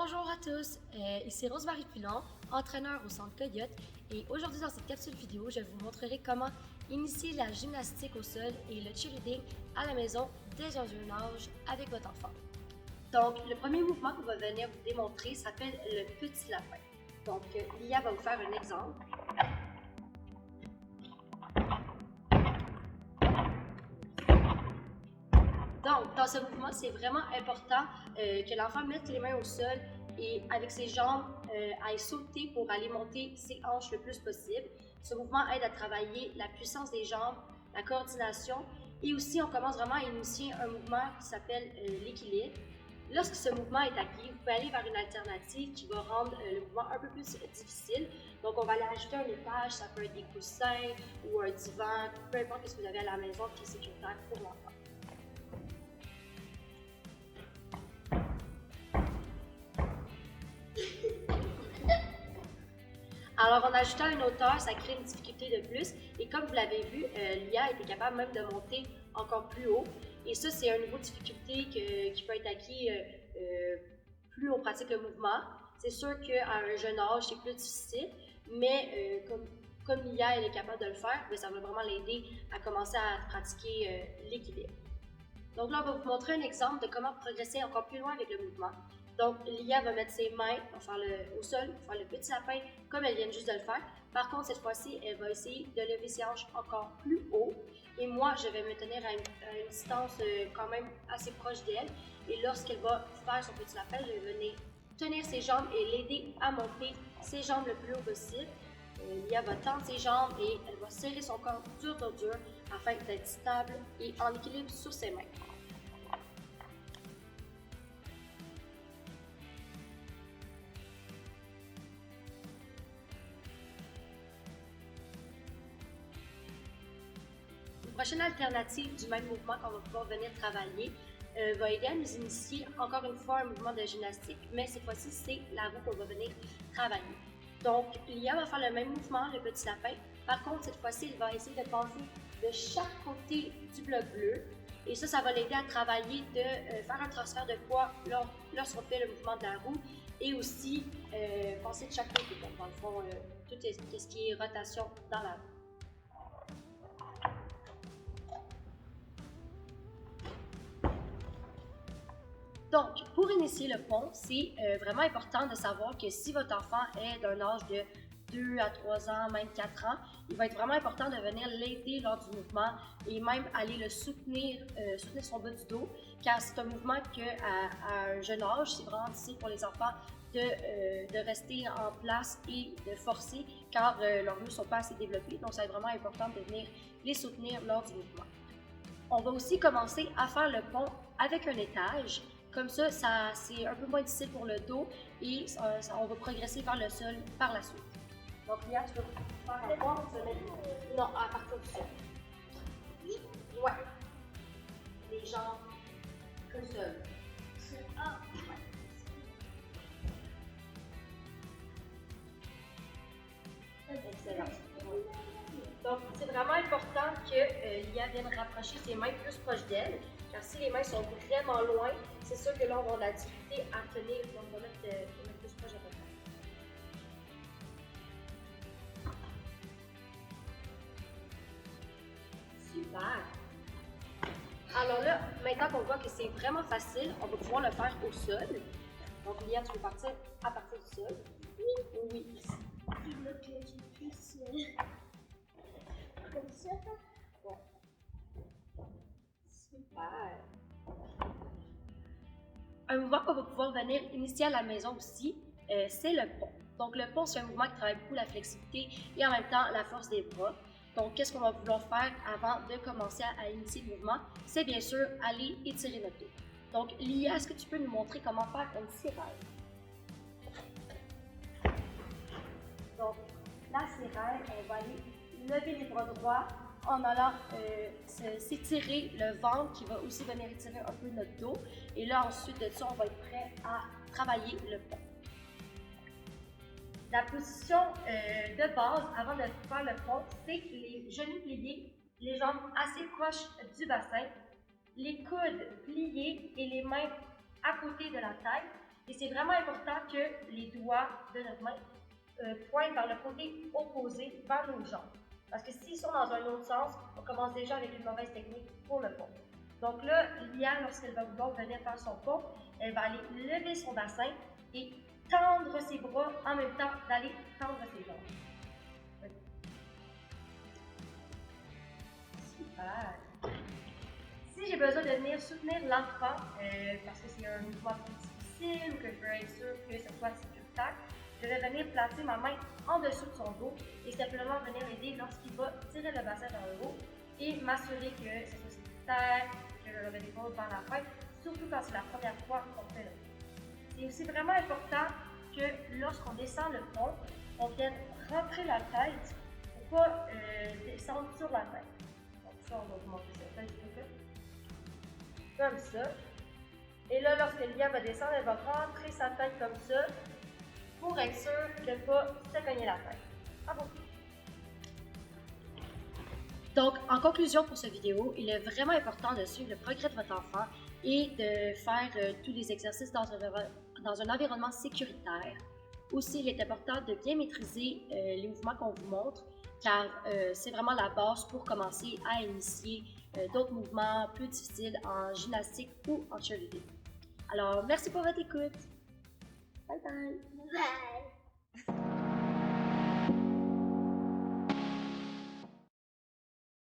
Bonjour à tous, ici Rose-Marie Pilon, entraîneur au Centre Coyote, et aujourd'hui dans cette capsule vidéo, je vous montrerai comment initier la gymnastique au sol et le cheerleading à la maison dès un jeune âge avec votre enfant. Donc, le premier mouvement qu'on va venir vous démontrer s'appelle le petit lapin. Donc, Lia va vous faire un exemple. Donc, dans ce mouvement, c'est vraiment important que l'enfant mette les mains au sol et avec ses jambes aille sauter pour aller monter ses hanches le plus possible. Ce mouvement aide à travailler la puissance des jambes, la coordination et aussi on commence vraiment à initier un mouvement qui s'appelle l'équilibre. Lorsque ce mouvement est acquis, vous pouvez aller vers une alternative qui va rendre le mouvement un peu plus difficile. Donc, on va aller ajouter un étage, ça peut être des coussins ou un divan, peu importe ce que vous avez à la maison qui est sécuritaire pour l'enfant. Alors, en ajoutant une hauteur, ça crée une difficulté de plus. Et comme vous l'avez vu, Lia était capable même de monter encore plus haut. Et ça, c'est un niveau de difficulté qui peut être acquis plus on pratique le mouvement. C'est sûr qu'à un jeune âge, c'est plus difficile, mais comme Lia elle est capable de le faire, ça va vraiment l'aider à commencer à pratiquer l'équilibre. Donc là, on va vous montrer un exemple de comment progresser encore plus loin avec le mouvement. Donc, Lia va mettre ses mains au sol, faire le petit lapin comme elle vient juste de le faire. Par contre, cette fois-ci, elle va essayer de lever ses hanches encore plus haut. Et moi, je vais me tenir à une distance quand même assez proche d'elle. Et lorsqu'elle va faire son petit lapin, je vais venir tenir ses jambes et l'aider à monter ses jambes le plus haut possible. Lia va tendre ses jambes et elle va serrer son corps dur afin d'être stable et en équilibre sur ses mains. Une prochaine alternative du même mouvement qu'on va pouvoir venir travailler va aider à nous initier encore une fois un mouvement de gymnastique, mais cette fois-ci, c'est la roue qu'on va venir travailler. Donc, Lia va faire le même mouvement, le petit lapin. Par contre, cette fois-ci, il va essayer de passer de chaque côté du bloc bleu. Et ça va l'aider à travailler de faire un transfert de poids lorsqu'on fait le mouvement de la roue et aussi passer de chaque côté, donc dans le fond, tout ce qui est rotation dans la roue. Donc, pour initier le pont, c'est vraiment important de savoir que si votre enfant est d'un âge de 2 à 3 ans, même 4 ans, il va être vraiment important de venir l'aider lors du mouvement et même aller le soutenir son bas du dos, car c'est un mouvement qu'à un jeune âge, c'est vraiment difficile pour les enfants de rester en place et de forcer, car leurs muscles ne sont pas assez développés, donc c'est vraiment important de venir les soutenir lors du mouvement. On va aussi commencer à faire le pont avec un étage. Comme ça, c'est un peu moins difficile pour le dos et on va progresser vers le sol par la suite. Donc, Lia, tu veux faire un pont, tu vas mettre... Non, à partir du sol. Ouais. Les jambes comme ça. Ah, ouais. Excellent. Donc, c'est vraiment important que Lia vienne rapprocher ses mains plus proches d'elle, car si les mains sont vraiment loin, c'est sûr que là, on va avoir de la difficulté à tenir, donc on va mettre les mains plus proches de notre main. Super! Alors là, maintenant qu'on voit que c'est vraiment facile, on va pouvoir le faire au sol. Donc, Lia, tu peux partir à partir du sol? Oui. Oui. Il veut que je puisse comme ça. Ouais. Super! Un mouvement qu'on va pouvoir venir initier à la maison aussi, c'est le pont. Donc, le pont, c'est un mouvement qui travaille beaucoup la flexibilité et en même temps la force des bras. Donc, qu'est-ce qu'on va vouloir faire avant de commencer à initier le mouvement? C'est bien sûr aller étirer notre dos. Donc, Lia, est-ce que tu peux nous montrer comment faire un tirage? Donc, la sirène, on va aller lever les bras droits en allant s'étirer le ventre qui va aussi venir étirer un peu notre dos. Et là, ensuite de ça, on va être prêt à travailler le pont. La position de base avant de faire le pont, c'est les genoux pliés, les jambes assez proches du bassin, les coudes pliés et les mains à côté de la tête. Et c'est vraiment important que les doigts de notre main pointent vers le côté opposé, vers nos jambes. Parce que s'ils sont dans un autre sens, on commence déjà avec une mauvaise technique pour le pont. Donc là, Lia, lorsqu'elle va vouloir venir faire son pont, elle va aller lever son bassin et tendre ses bras en même temps d'aller tendre ses jambes. Oui. Super! Si j'ai besoin de venir soutenir l'enfant, parce que c'est un mouvement plus difficile ou que je veux être sûre que ce soit sécuritaire, je vais venir placer ma main en dessous de son dos et simplement venir l'aider lorsqu'il va tirer le bassin vers le haut et m'assurer que ce soit sécuritaire, que je le dépose vers la fin, surtout quand c'est la première fois qu'on fait le pont. C'est aussi vraiment important que lorsqu'on descend le pont, on vienne rentrer la tête pour ne pas descendre sur la tête. Donc ça, on va vous montrer ça. Comme ça. Et là, lorsque Lia va descendre, elle va rentrer sa tête comme ça pour être sûre de ne pas se cogner la tête. Bravo! Donc, en conclusion pour cette vidéo, il est vraiment important de suivre le progrès de votre enfant et de faire tous les exercices dans un environnement sécuritaire. Aussi, il est important de bien maîtriser les mouvements qu'on vous montre, car c'est vraiment la base pour commencer à initier d'autres mouvements plus difficiles en gymnastique ou en cheerleading. Alors, merci pour votre écoute. Bye bye! Bye!